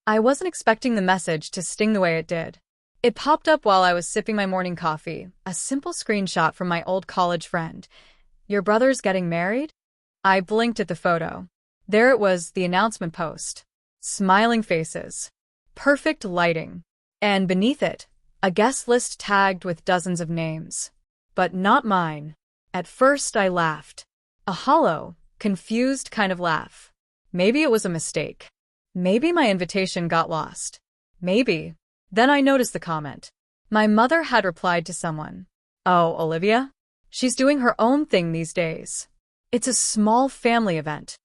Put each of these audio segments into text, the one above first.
I wasn't expecting the message to sting the way it did. It popped up while I was sipping my morning coffee, a simple screenshot from my old college friend. Your brother's getting married? I blinked at the photo. There it was, the announcement post. Smiling faces. Perfect lighting. And beneath it, a guest list tagged with dozens of names. But not mine. At first I laughed. A hollow, confused kind of laugh. Maybe it was a mistake. Maybe my invitation got lost. Maybe. Then I noticed the comment. My mother had replied to someone. Oh, Olivia? She's doing her own thing these days. It's a small family event.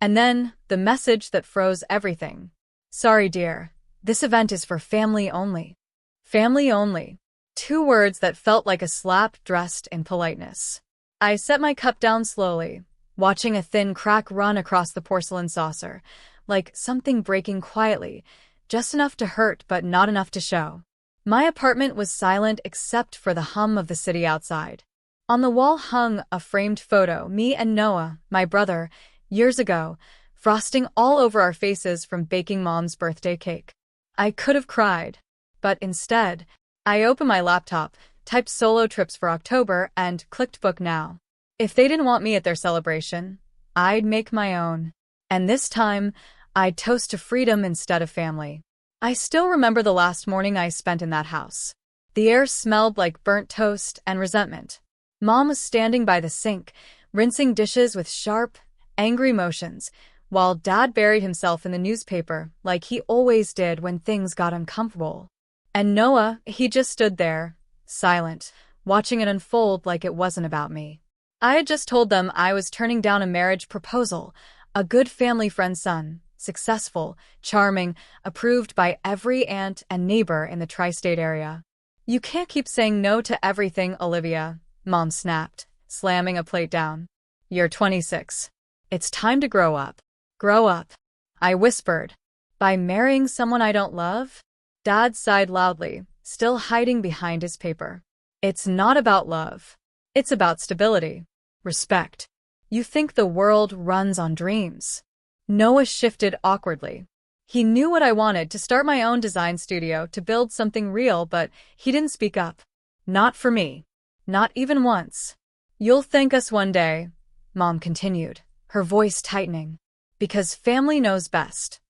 And then, the message that froze everything. Sorry, dear. This event is for family only. Family only. 2 words that felt like a slap dressed in politeness. I set my cup down slowly, watching a thin crack run across the porcelain saucer, like something breaking quietly, just enough to hurt but not enough to show. My apartment was silent except for the hum of the city outside. On the wall hung a framed photo, me and Noah, my brother, years ago, frosting all over our faces from baking Mom's birthday cake. I could have cried, but instead, I opened my laptop, typed solo trips for October, and clicked book now. If they didn't want me at their celebration, I'd make my own. And this time, I'd toast to freedom instead of family. I still remember the last morning I spent in that house. The air smelled like burnt toast and resentment. Mom was standing by the sink, rinsing dishes with sharp, angry motions, while Dad buried himself in the newspaper like he always did when things got uncomfortable. And Noah, he just stood there, silent, watching it unfold like it wasn't about me. I had just told them I was turning down a marriage proposal, a good family friend's son, successful, charming, approved by every aunt and neighbor in the tri-state area. You can't keep saying no to everything, Olivia, Mom snapped, slamming a plate down. You're 26. It's time to grow up. Grow up, I whispered. By marrying someone I don't love? Dad sighed loudly, still hiding behind his paper. It's not about love. It's about stability. Respect. You think the world runs on dreams. Noah shifted awkwardly. He knew what I wanted, to start my own design studio, to build something real, but he didn't speak up. Not for me. Not even once. You'll thank us one day, Mom continued, her voice tightening. Because family knows best.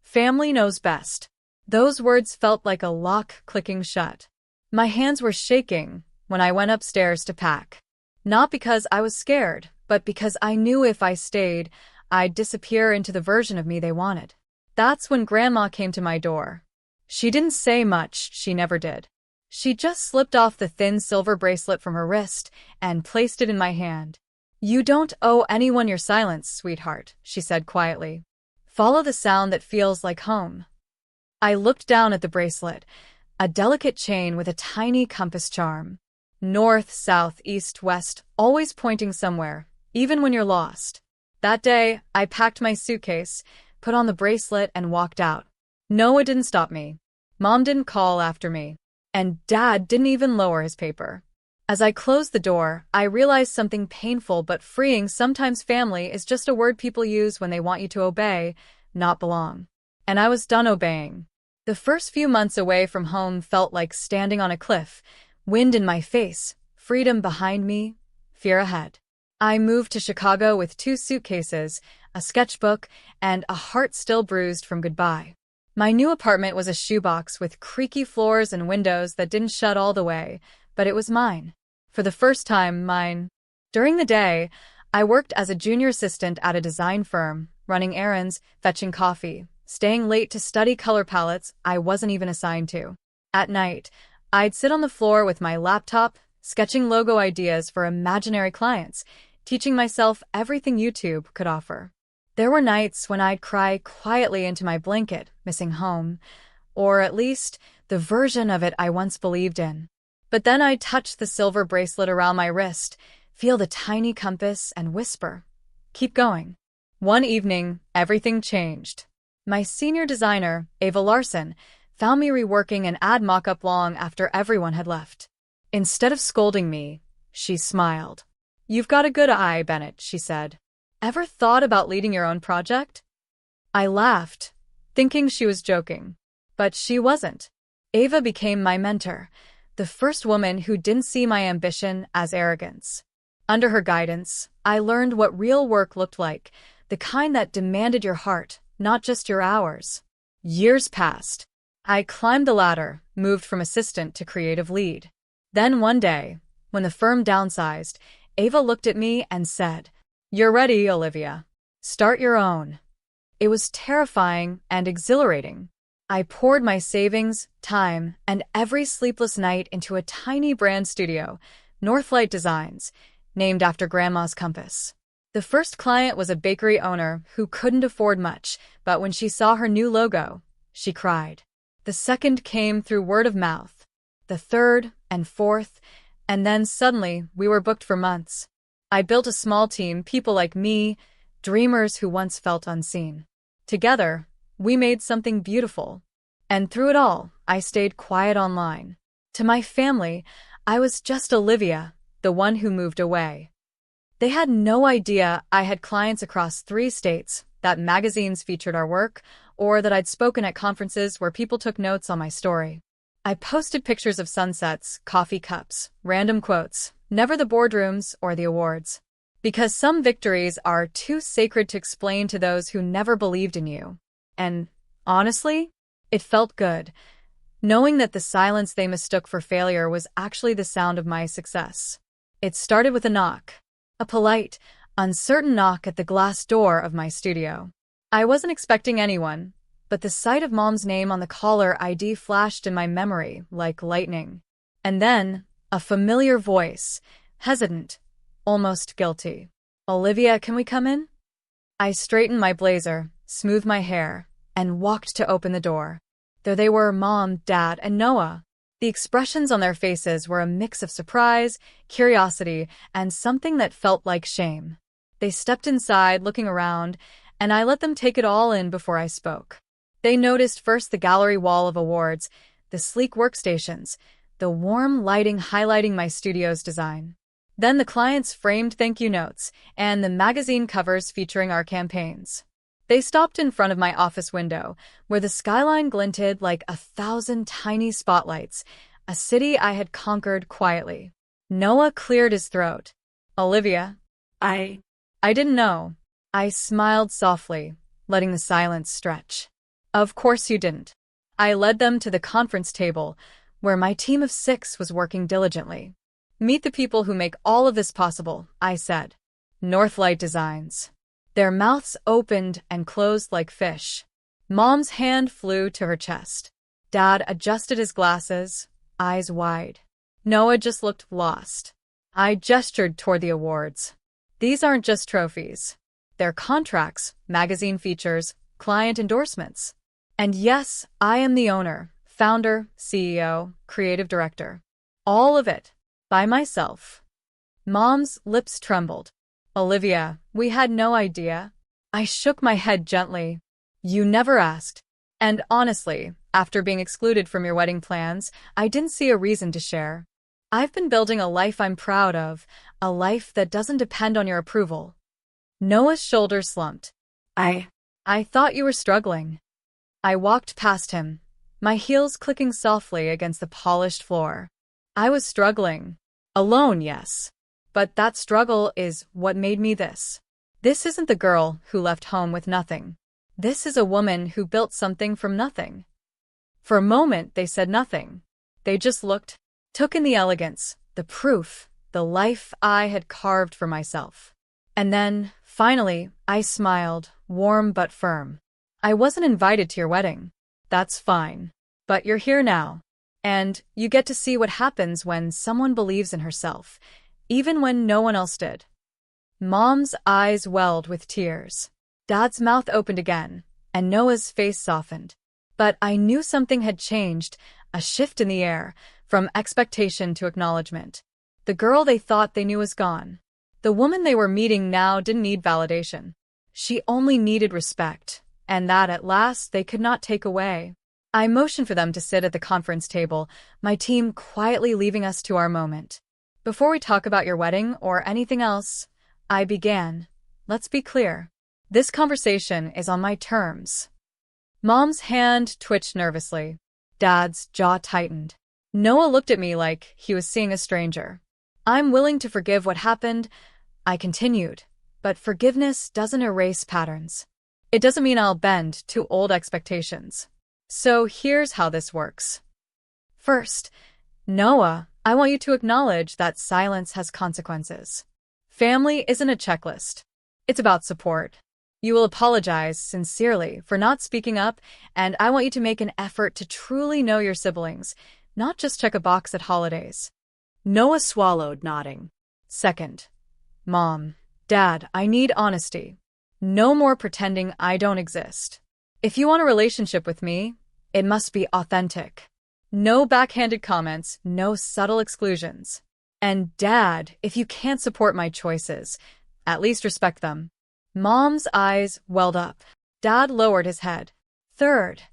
Family knows best. Those words felt like a lock clicking shut. My hands were shaking when I went upstairs to pack. Not because I was scared, but because I knew if I stayed, I'd disappear into the version of me they wanted. That's when Grandma came to my door. She didn't say much, she never did. She just slipped off the thin silver bracelet from her wrist and placed it in my hand. You don't owe anyone your silence, sweetheart, she said quietly. Follow the sound that feels like home. I looked down at the bracelet, a delicate chain with a tiny compass charm. North, south, east, west, always pointing somewhere, even when you're lost. That day, I packed my suitcase, put on the bracelet, and walked out. Noah didn't stop me. Mom didn't call after me. And Dad didn't even lower his paper. As I closed the door, I realized something painful but freeing. Sometimes family is just a word people use when they want you to obey, not belong. And I was done obeying. The first few months away from home felt like standing on a cliff, wind in my face, freedom behind me, fear ahead. I moved to Chicago with 2 suitcases, a sketchbook, and a heart still bruised from goodbye. My new apartment was a shoebox with creaky floors and windows that didn't shut all the way, but it was mine. For the first time, mine. During the day, I worked as a junior assistant at a design firm, running errands, fetching coffee, staying late to study color palettes I wasn't even assigned to. At night, I'd sit on the floor with my laptop, sketching logo ideas for imaginary clients, teaching myself everything YouTube could offer. There were nights when I'd cry quietly into my blanket, missing home, or at least the version of it I once believed in. But then I'd touch the silver bracelet around my wrist, feel the tiny compass, and whisper, "Keep going." One evening, everything changed. My senior designer, Ava Larson, found me reworking an ad mock-up long after everyone had left. Instead of scolding me, she smiled. "You've got a good eye, Bennett," she said. "Ever thought about leading your own project?" I laughed. thinking she was joking. But she wasn't. Ava became my mentor, the first woman who didn't see my ambition as arrogance. Under her guidance, I learned what real work looked like, the kind that demanded your heart, not just your hours. Years passed. I climbed the ladder, moved from assistant to creative lead. Then one day, when the firm downsized, Ava looked at me and said, "You're ready, Olivia. Start your own." It was terrifying and exhilarating. I poured my savings, time, and every sleepless night into a tiny brand studio, Northlight Designs, named after Grandma's compass. The first client was a bakery owner who couldn't afford much, but when she saw her new logo, she cried. The second came through word of mouth, the third and fourth, and then suddenly we were booked for months. I built a small team, people like me, dreamers who once felt unseen. Together, we made something beautiful. And through it all, I stayed quiet online. To my family, I was just Olivia, the one who moved away. They had no idea I had clients across 3 states, that magazines featured our work, or that I'd spoken at conferences where people took notes on my story. I posted pictures of sunsets, coffee cups, random quotes, never the boardrooms or the awards. Because some victories are too sacred to explain to those who never believed in you. And, honestly, it felt good, knowing that the silence they mistook for failure was actually the sound of my success. It started with a knock. A polite, uncertain knock at the glass door of my studio. I wasn't expecting anyone, but the sight of Mom's name on the caller ID flashed in my memory like lightning. And then, a familiar voice, hesitant, almost guilty. "Olivia, can we come in?" I straightened my blazer, smoothed my hair, and walked to open the door. There they were, Mom, Dad, and Noah. The expressions on their faces were a mix of surprise, curiosity, and something that felt like shame. They stepped inside, looking around, and I let them take it all in before I spoke. They noticed first the gallery wall of awards, the sleek workstations, the warm lighting highlighting my studio's design. Then the clients' framed thank you notes, and the magazine covers featuring our campaigns. They stopped in front of my office window, where the skyline glinted like 1,000 tiny spotlights, a city I had conquered quietly. Noah cleared his throat. "Olivia, I didn't know." I smiled softly, letting the silence stretch. "Of course you didn't." I led them to the conference table, where my team of 6 was working diligently. "Meet the people who make all of this possible," I said. "Northlight Designs." Their mouths opened and closed like fish. Mom's hand flew to her chest. Dad adjusted his glasses, eyes wide. Noah just looked lost. I gestured toward the awards. "These aren't just trophies. They're contracts, magazine features, client endorsements. And yes, I am the owner, founder, CEO, creative director. All of it, by myself." Mom's lips trembled. "Olivia, we had no idea." I shook my head gently. "You never asked. And honestly, after being excluded from your wedding plans, I didn't see a reason to share. I've been building a life I'm proud of, a life that doesn't depend on your approval." Noah's shoulders slumped. I thought you were struggling." I walked past him, my heels clicking softly against the polished floor. I was struggling. Alone, yes. But that struggle is what made me this. This isn't the girl who left home with nothing. This is a woman who built something from nothing. For a moment, they said nothing. They just looked, took in the elegance, the proof, the life I had carved for myself. And then, finally, I smiled, warm but firm. "I wasn't invited to your wedding. That's fine. But you're here now. And you get to see what happens when someone believes in herself, even when no one else did." Mom's eyes welled with tears. Dad's mouth opened again, and Noah's face softened. But I knew something had changed, a shift in the air, from expectation to acknowledgement. The girl they thought they knew was gone. The woman they were meeting now didn't need validation. She only needed respect, and that at last they could not take away. I motioned for them to sit at the conference table, my team quietly leaving us to our moment. "Before we talk about your wedding or anything else," I began, "let's be clear. This conversation is on my terms. Mom's hand twitched nervously. Dad's jaw tightened. Noah looked at me like he was seeing a stranger. I'm willing to forgive what happened, I continued, but forgiveness doesn't erase patterns. It doesn't mean I'll bend to old expectations. So here's how this works. First, Noah, I want you to acknowledge that silence has consequences. Family isn't a checklist. It's about support. You will apologize sincerely for not speaking up, and I want you to make an effort to truly know your siblings, not just check a box at holidays. Noah swallowed, nodding. Second, Mom, Dad, I need honesty. No more pretending I don't exist. If you want a relationship with me, it must be authentic. No backhanded comments, no subtle exclusions. And Dad, if you can't support my choices, at least respect them. Mom's eyes welled up. Dad lowered his head. Third,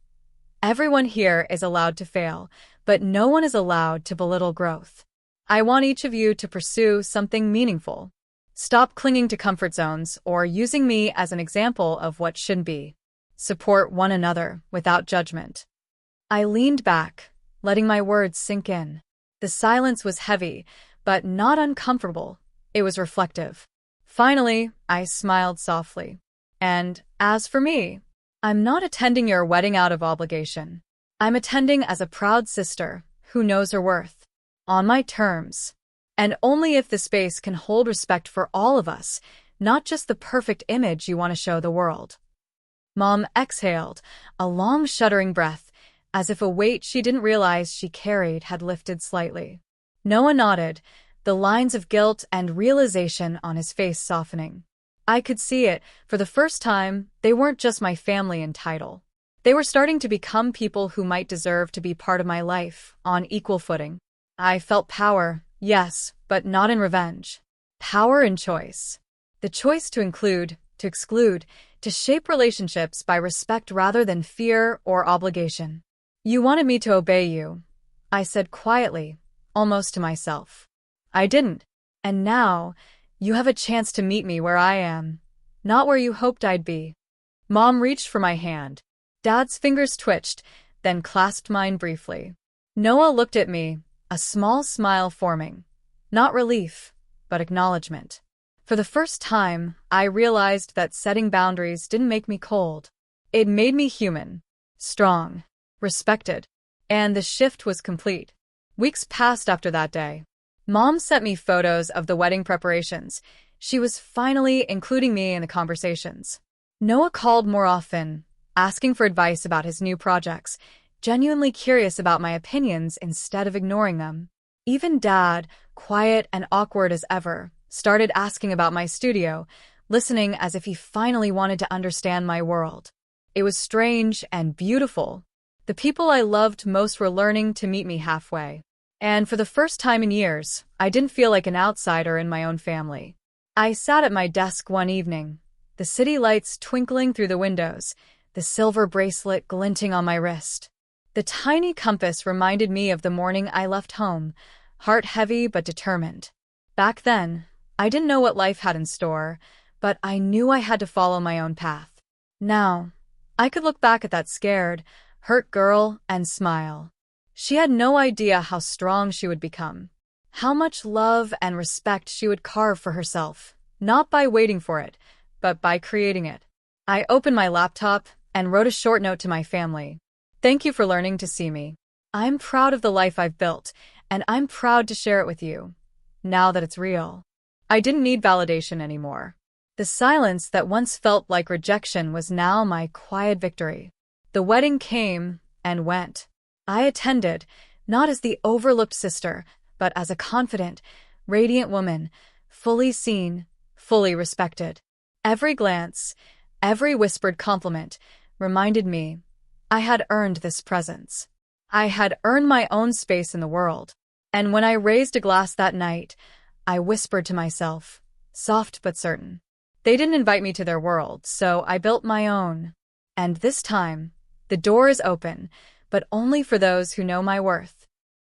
everyone here is allowed to fail, but no one is allowed to belittle growth. I want each of you to pursue something meaningful. Stop clinging to comfort zones or using me as an example of what should be. Support one another without judgment. I leaned back, letting my words sink in. The silence was heavy, but not uncomfortable. It was reflective. Finally, I smiled softly. And as for me, I'm not attending your wedding out of obligation. I'm attending as a proud sister who knows her worth. On my terms. And only if the space can hold respect for all of us, not just the perfect image you want to show the world. Mom exhaled, a long shuddering breath, as if a weight she didn't realize she carried had lifted slightly. Noah nodded, the lines of guilt and realization on his face softening. I could see it. For the first time, they weren't just my family and title. They were starting to become people who might deserve to be part of my life, on equal footing. I felt power, yes, but not in revenge. Power in choice. The choice to include, to exclude, to shape relationships by respect rather than fear or obligation. You wanted me to obey you, I said quietly, almost to myself. I didn't. And now, you have a chance to meet me where I am, not where you hoped I'd be. Mom reached for my hand. Dad's fingers twitched, then clasped mine briefly. Noah looked at me, a small smile forming. Not relief, but acknowledgement. For the first time, I realized that setting boundaries didn't make me cold. It made me human, strong, respected. And the shift was complete. Weeks passed after that day. Mom sent me photos of the wedding preparations. She was finally including me in the conversations. Noah called more often, asking for advice about his new projects, genuinely curious about my opinions instead of ignoring them. Even Dad, quiet and awkward as ever, started asking about my studio, listening as if he finally wanted to understand my world. It was strange and beautiful. The people I loved most were learning to meet me halfway. And for the first time in years, I didn't feel like an outsider in my own family. I sat at my desk one evening, the city lights twinkling through the windows, the silver bracelet glinting on my wrist. The tiny compass reminded me of the morning I left home, heart heavy but determined. Back then, I didn't know what life had in store, but I knew I had to follow my own path. Now, I could look back at that scared, hurt girl and smile. She had no idea how strong she would become, how much love and respect she would carve for herself, not by waiting for it, but by creating it. I opened my laptop and wrote a short note to my family. Thank you for learning to see me. I'm proud of the life I've built, and I'm proud to share it with you, now that it's real. I didn't need validation anymore. The silence that once felt like rejection was now my quiet victory. The wedding came and went. I attended, not as the overlooked sister, but as a confident, radiant woman, fully seen, fully respected. Every glance, every whispered compliment reminded me I had earned this presence. I had earned my own space in the world. And when I raised a glass that night, I whispered to myself, soft but certain. They didn't invite me to their world, so I built my own. And this time, the door is open, but only for those who know my worth.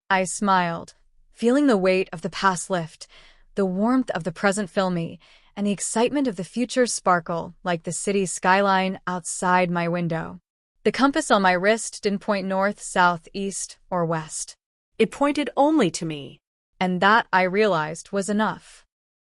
I smiled, feeling the weight of the past lift, the warmth of the present fill me, and the excitement of the future sparkle like the city skyline outside my window. The compass on my wrist didn't point north, south, east, or west. It pointed only to me. And that, I realized, was enough.